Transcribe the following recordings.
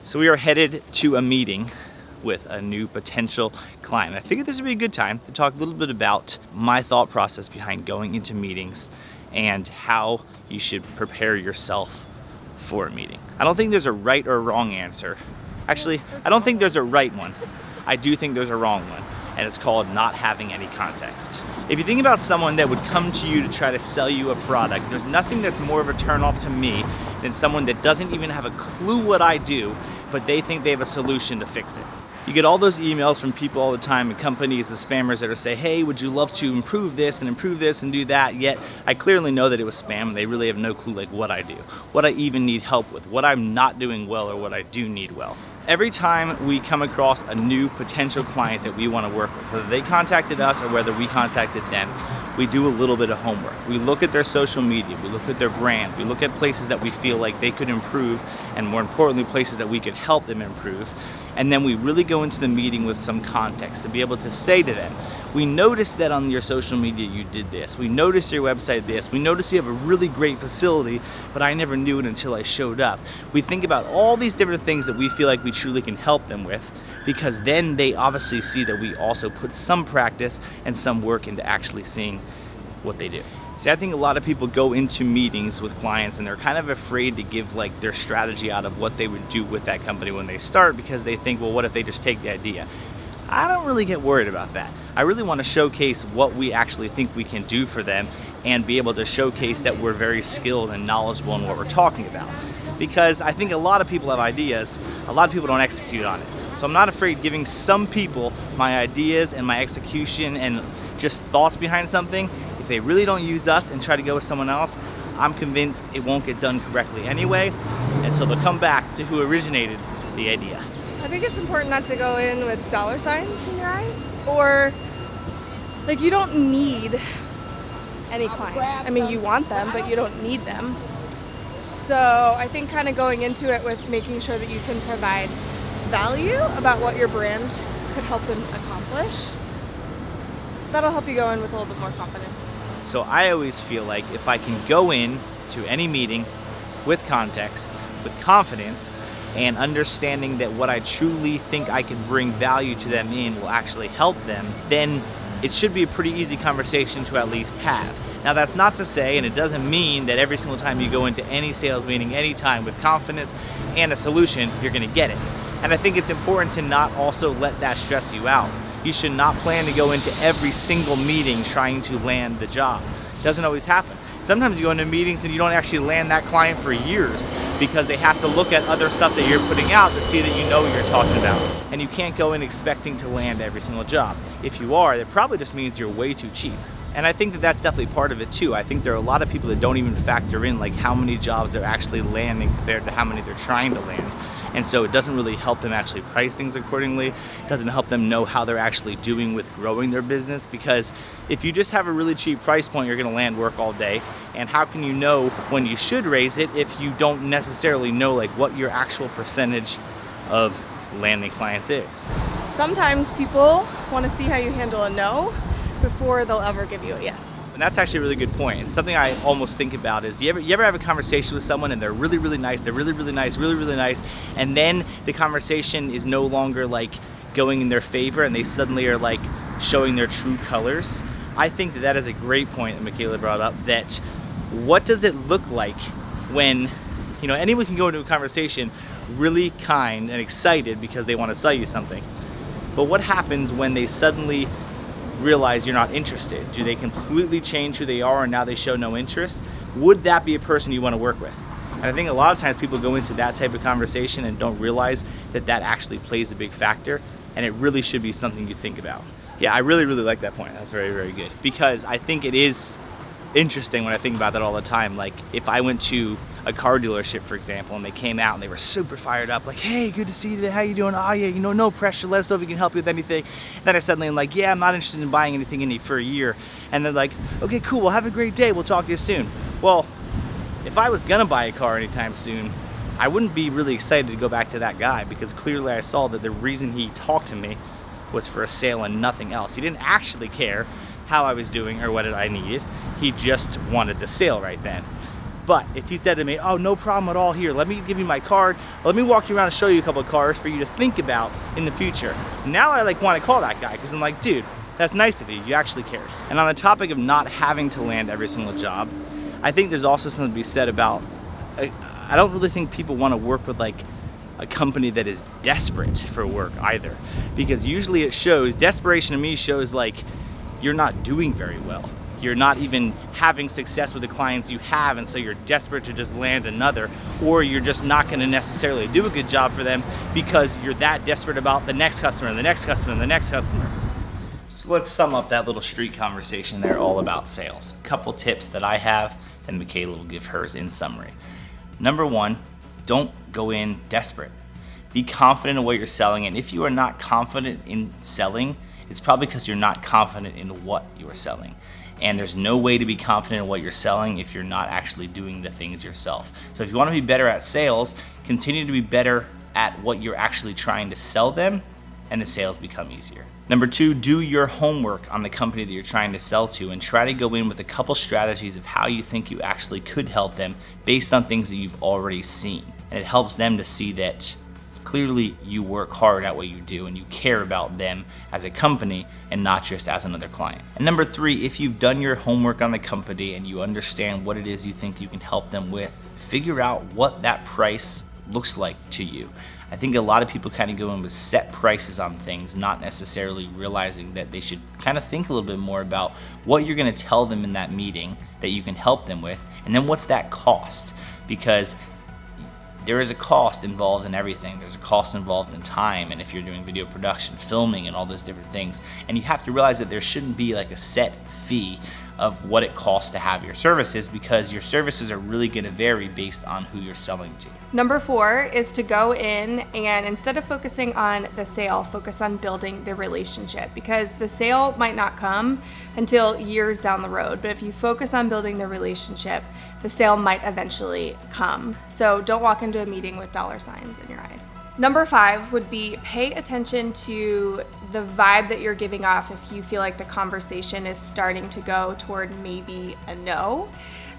So we are headed to a meeting with a new potential client. I figured this would be a good time to talk a little bit about my thought process behind going into meetings and how you should prepare yourself for a meeting. I don't think there's a right or wrong answer. Actually, I don't think there's a right one. I do think there's a wrong one, and it's called not having any context. If you think about someone that would come to you to try to sell you a product, there's nothing that's more of a turnoff to me than someone that doesn't even have a clue what I do, but they think they have a solution to fix it. You get all those emails from people all the time and companies, the spammers that are say, hey, would you love to improve this and do that? Yet I clearly know that it was spam and they really have no clue like what I do, what I even need help with, what I'm not doing well or what I do need well. Every time we come across a new potential client that we want to work with, whether they contacted us or whether we contacted them, we do a little bit of homework. We look at their social media, we look at their brand, we look at places that we feel like they could improve, and more importantly, places that we could help them improve. And then we really go into the meeting with some context to be able to say to them, we noticed that on your social media you did this, we noticed your website this, we noticed you have a really great facility, but I never knew it until I showed up. We think about all these different things that we feel like we truly can help them with, because then they obviously see that we also put some practice and some work into actually seeing what they do. See, I think a lot of people go into meetings with clients and they're kind of afraid to give like their strategy out of what they would do with that company when they start, because they think, well, what if they just take the idea? I don't really get worried about that. I really want to showcase what we actually think we can do for them and be able to showcase that we're very skilled and knowledgeable in what we're talking about. Because I think a lot of people have ideas, a lot of people don't execute on it. So I'm not afraid giving some people my ideas and my execution and just thoughts behind something. If they really don't use us and try to go with someone else, I'm convinced it won't get done correctly anyway. And so they'll come back to who originated the idea. I think it's important not to go in with dollar signs in your eyes, or like you don't need any client. I mean, you want them, but you don't need them. So I think kind of going into it with making sure that you can provide value about what your brand could help them accomplish, that'll help you go in with a little bit more confidence. So I always feel like if I can go in to any meeting with context, with confidence, and understanding that what I truly think I can bring value to them in will actually help them, then it should be a pretty easy conversation to at least have. Now that's not to say, and it doesn't mean that every single time you go into any sales meeting, anytime with confidence and a solution, you're gonna get it. And I think it's important to not also let that stress you out. You should not plan to go into every single meeting trying to land the job. It doesn't always happen. Sometimes you go into meetings and you don't actually land that client for years because they have to look at other stuff that you're putting out to see that you know what you're talking about. And you can't go in expecting to land every single job. If you are, that probably just means you're way too cheap. And I think that that's definitely part of it too. I think there are a lot of people that don't even factor in like how many jobs they're actually landing compared to how many they're trying to land. And so it doesn't really help them actually price things accordingly. It doesn't help them know how they're actually doing with growing their business, because if you just have a really cheap price point, you're gonna land work all day. And how can you know when you should raise it if you don't necessarily know like what your actual percentage of landing clients is? Sometimes people want to see how you handle a no before they'll ever give you a yes. And that's actually a really good point. And something I almost think about is you ever have a conversation with someone and they're really, really nice, and then the conversation is no longer like going in their favor and they suddenly are like showing their true colors. I think that is a great point that Michaela brought up, that what does it look like when, you know, anyone can go into a conversation really kind and excited because they want to sell you something. But what happens when they suddenly realize you're not interested? Do they completely change who they are and now they show no interest? Would that be a person you want to work with? And I think a lot of times people go into that type of conversation and don't realize that that actually plays a big factor, and it really should be something you think about. Yeah, I really, really like that point. That's very, very good, because I think it is interesting when I think about that all the time. Like if I went to a car dealership, for example, and they came out and they were super fired up, like, hey, good to see you today, how you doing? Oh yeah, you know, no pressure, let us know if we can help you with anything. And then I suddenly am like, yeah, I'm not interested in buying anything for a year. And they're like, okay, cool, well have a great day, we'll talk to you soon. Well, if I was gonna buy a car anytime soon, I wouldn't be really excited to go back to that guy, because clearly I saw that the reason he talked to me was for a sale and nothing else. He didn't actually care how I was doing or what I needed. He just wanted the sale right then. But if he said to me, oh, no problem at all, here, let me give you my card, let me walk you around and show you a couple of cars for you to think about in the future. Now I like want to call that guy, because I'm like, dude, that's nice of you, you actually cared. And on the topic of not having to land every single job, I think there's also something to be said about, I don't really think people want to work with like a company that is desperate for work either, because usually it shows, desperation to me shows like you're not doing very well. You're not even having success with the clients you have, and so you're desperate to just land another, or you're just not going to necessarily do a good job for them because you're that desperate about the next customer and the next customer and the next customer. So let's sum up that little street conversation there all about sales. A couple tips that I have, and Michaela will give hers in summary. Number one, don't go in desperate. Be confident in what you're selling, and if you are not confident in selling, it's probably because you're not confident in what you are selling. And there's no way to be confident in what you're selling if you're not actually doing the things yourself. So if you want to be better at sales, continue to be better at what you're actually trying to sell them, and the sales become easier. Number two, do your homework on the company that you're trying to sell to, and try to go in with a couple strategies of how you think you actually could help them based on things that you've already seen. And it helps them to see that clearly you work hard at what you do and you care about them as a company and not just as another client. And number three, if you've done your homework on the company and you understand what it is you think you can help them with, figure out what that price looks like to you. I think a lot of people kind of go in with set prices on things, not necessarily realizing that they should kind of think a little bit more about what you're going to tell them in that meeting that you can help them with, and then what's that cost, because there is a cost involved in everything. There's a cost involved in time, and if you're doing video production, filming, and all those different things, and you have to realize that there shouldn't be like a set fee of what it costs to have your services, because your services are really going to vary based on who you're selling to. Number four is to go in and instead of focusing on the sale, focus on building the relationship, because the sale might not come until years down the road, but if you focus on building the relationship, the sale might eventually come. So don't walk into a meeting with dollar signs in your eyes. Number five would be pay attention to the vibe that you're giving off if you feel like the conversation is starting to go toward maybe a no.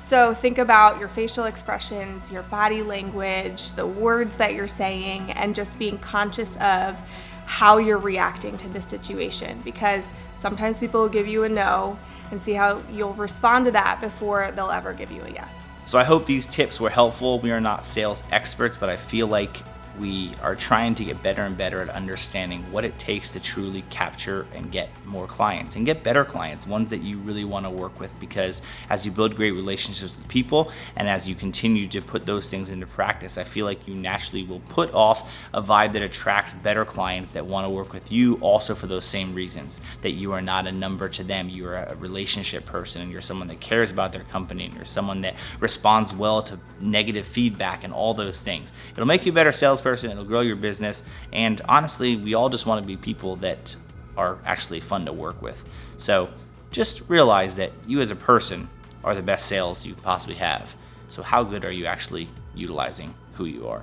So think about your facial expressions, your body language, the words that you're saying, and just being conscious of how you're reacting to the situation, because sometimes people will give you a no, and see how you'll respond to that before they'll ever give you a yes. So I hope these tips were helpful. We are not sales experts, but I feel like we are trying to get better and better at understanding what it takes to truly capture and get more clients and get better clients, ones that you really want to work with, because as you build great relationships with people and as you continue to put those things into practice, I feel like you naturally will put off a vibe that attracts better clients that want to work with you also for those same reasons, that you are not a number to them, you are a relationship person, and you're someone that cares about their company, and you're someone that responds well to negative feedback and all those things. It'll make you a better salesperson, it'll grow your business, and honestly, we all just want to be people that are actually fun to work with. So just realize that you as a person are the best sales you possibly have. So how good are you actually utilizing who you are?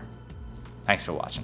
Thanks for watching.